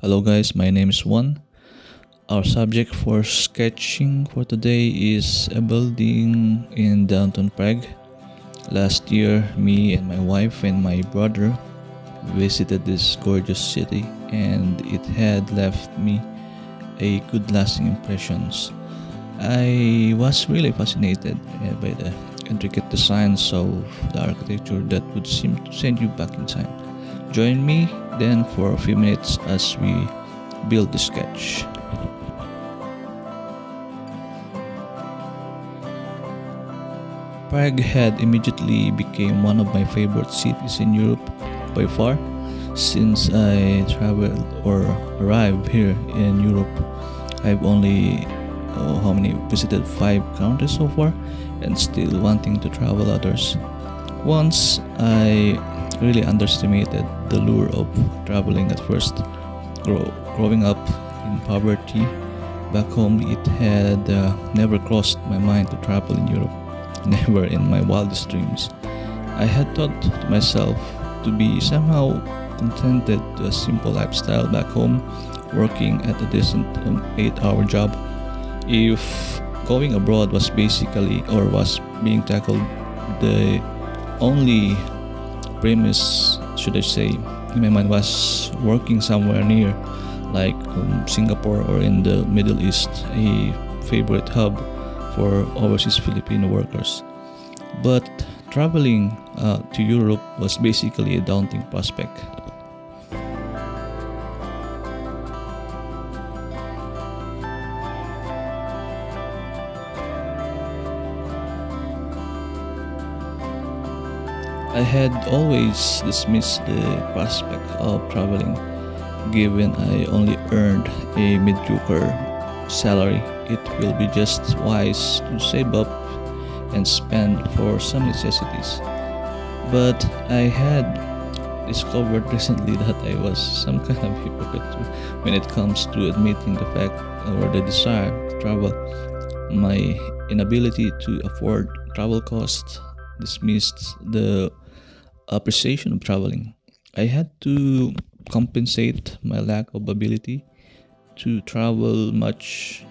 Hello guys, my name is Juan. Our subject for sketching for today is a building in downtown Prague. Last year, me and my wife and my brother visited this gorgeous city and it had left me a good lasting impressions. I was really fascinated by the intricate designs of the architecture that would seem to send you back in time. Join me then for a few minutes as we build the sketch. Prague had immediately became one of my favorite cities in Europe by far. Since I traveled or arrived here in Europe, I've only visited 5 countries so far and still wanting to travel others. Once I really underestimated the lure of traveling at first. Growing up in poverty back home, it had never crossed my mind to travel in Europe. Never in my wildest dreams. I had thought to myself to be somehow contented to a simple lifestyle back home, working at a decent 8-hour job. If going abroad was basically or was being tackled, the only premise, should I say, in my mind was working somewhere near, like Singapore or in the Middle East, a favorite hub for overseas Filipino workers. But traveling to Europe was basically a daunting prospect. I had always dismissed the prospect of traveling, given I only earned a mediocre salary. It will be just wise to save up and spend for some necessities. But I had discovered recently that I was some kind of hypocrite when it comes to admitting the fact or the desire to travel. My inability to afford travel costs dismissed the appreciation of traveling. I had to compensate my lack of ability to travel much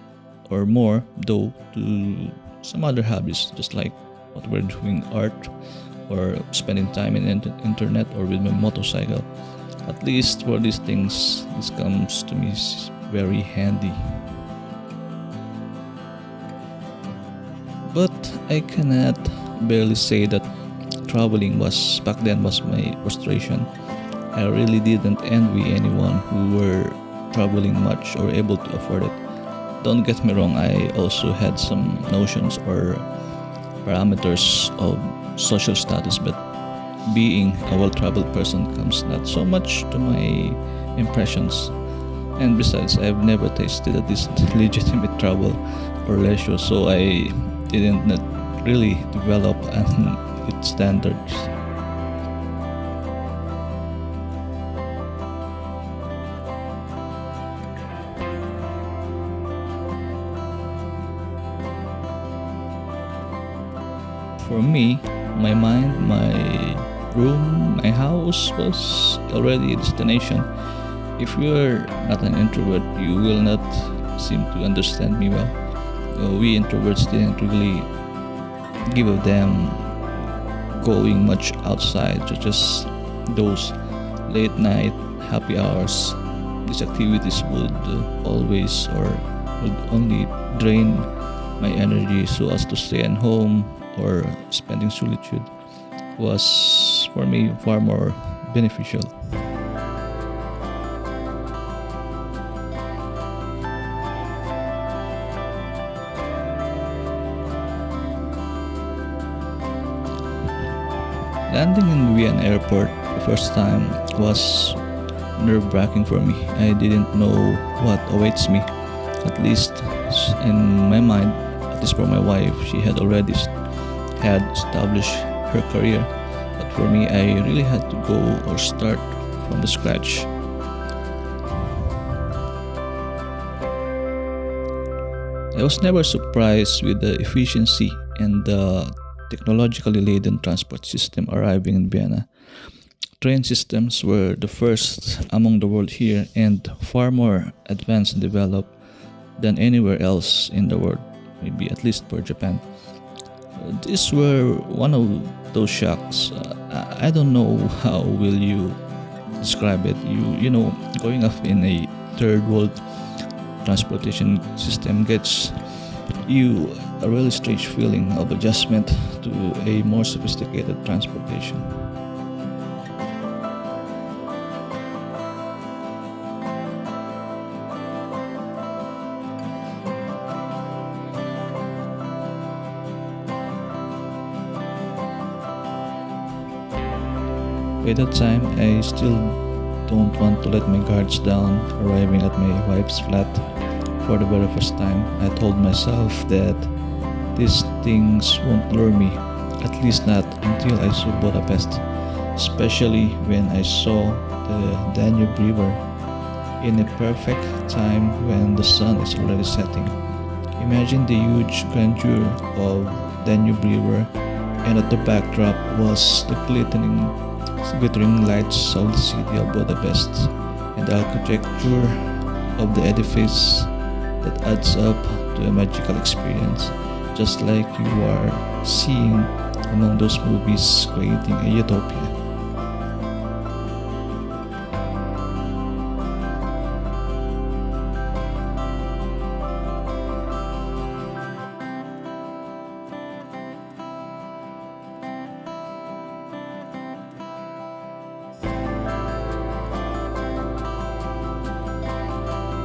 or more, though, to some other hobbies, just like what we're doing, art, or spending time in internet or with my motorcycle. At least for these things, this comes to me very handy. But I cannot barely say that traveling was back then was my frustration. I really didn't envy anyone who were traveling much or able to afford it. Don't get me wrong, I also had some notions or parameters of social status, but being a well-traveled person comes not so much to my impressions. And besides, I've never tasted a decent, legitimate travel or leisure, so I didn't not really develop its standards. For me, my mind, my room, my house was already a destination. If you are not an introvert, you will not seem to understand me well. We introverts didn't really give a damn going much outside, just those late night happy hours. These activities would always or would only drain my energy, so as to stay at home or spending solitude was for me far more beneficial. Landing in Vienna airport the first time was nerve-wracking for me. I didn't know what awaits me. At least in my mind, at least for my wife, she had already had established her career. But for me, I really had to go or start from the scratch. I was never surprised with the efficiency and the technologically laden transport system arriving in Vienna. Train systems were the first among the world here and far more advanced and developed than anywhere else in the world, maybe at least for Japan. These were one of those shocks. I don't know how will you describe it. You know, growing up in a third world transportation system gets you a really strange feeling of adjustment to a more sophisticated transportation. By that time, I still don't want to let my guards down. Arriving at my wife's flat for the very first time, I told myself that these things won't lure me, at least not until I saw Budapest, especially when I saw the Danube River in a perfect time when the sun is already setting. Imagine the huge grandeur of Danube River, and at the backdrop was the glittering lights of the city of Budapest and the architecture of the edifice that adds up to a magical experience, just like you are seeing among those movies creating a utopia.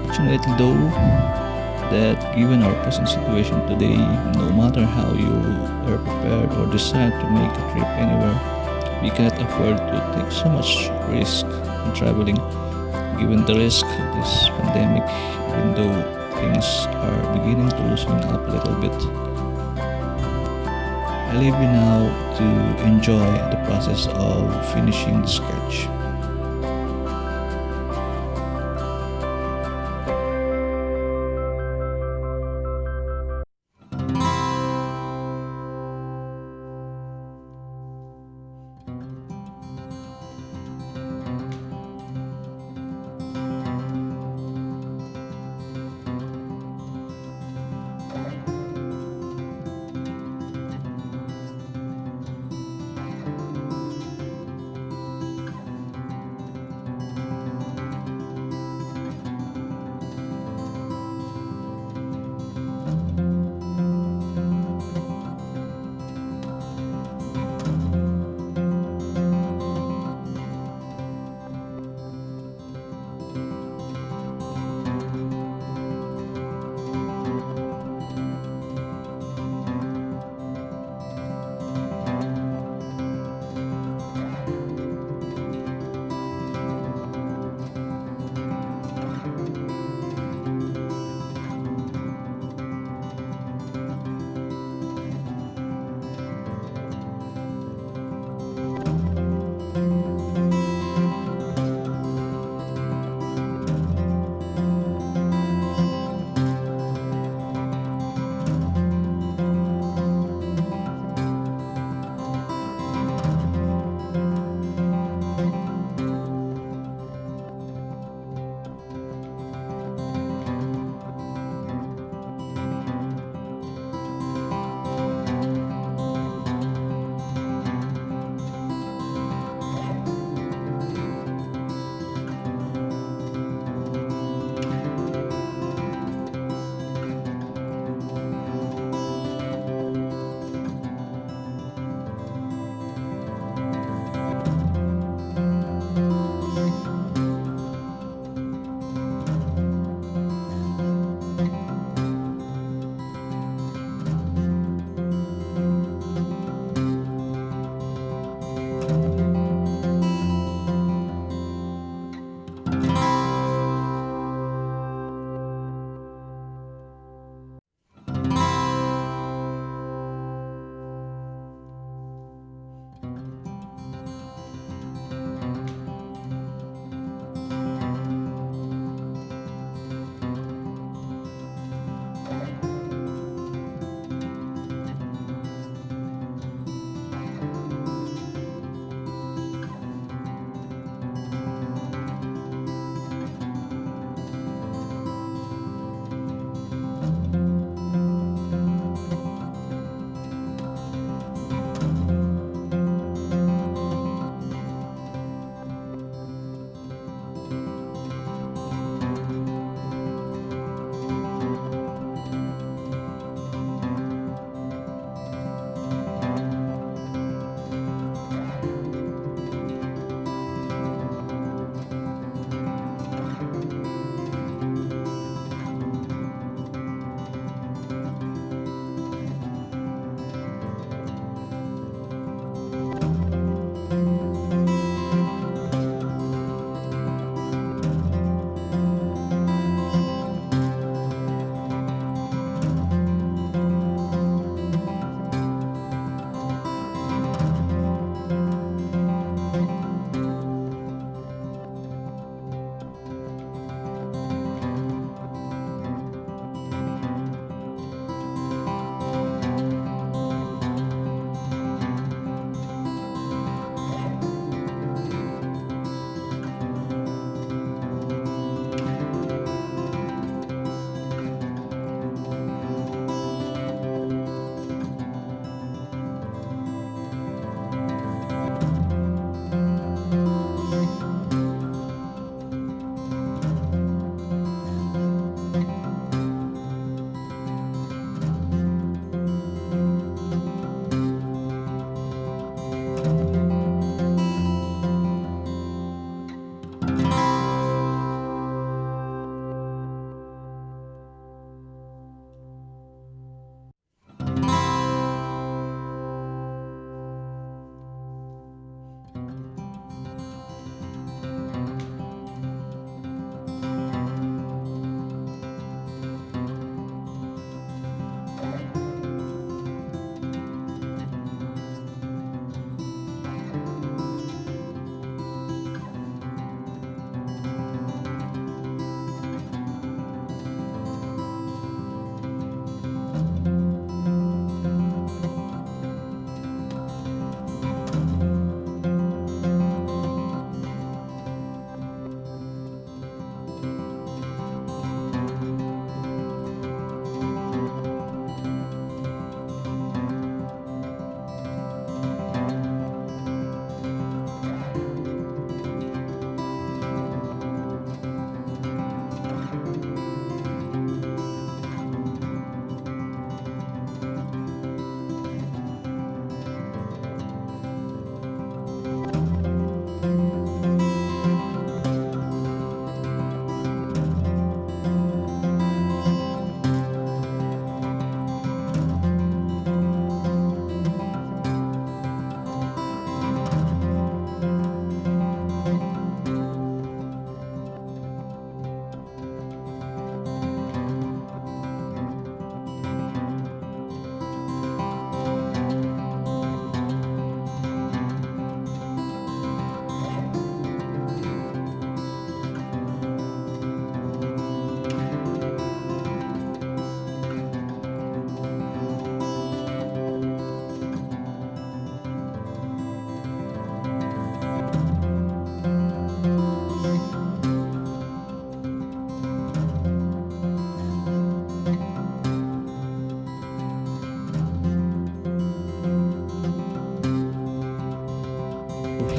Fortunately though, that given our present situation today, no matter how you are prepared or decide to make a trip anywhere, we cannot afford to take so much risk in traveling, given the risk of this pandemic, even though things are beginning to loosen up a little bit. I leave you now to enjoy the process of finishing the sketch.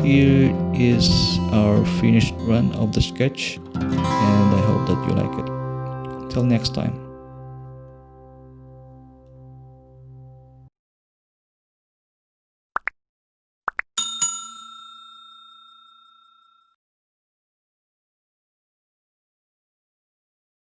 Here is our finished run of the sketch, and I hope that you like it. Till next time.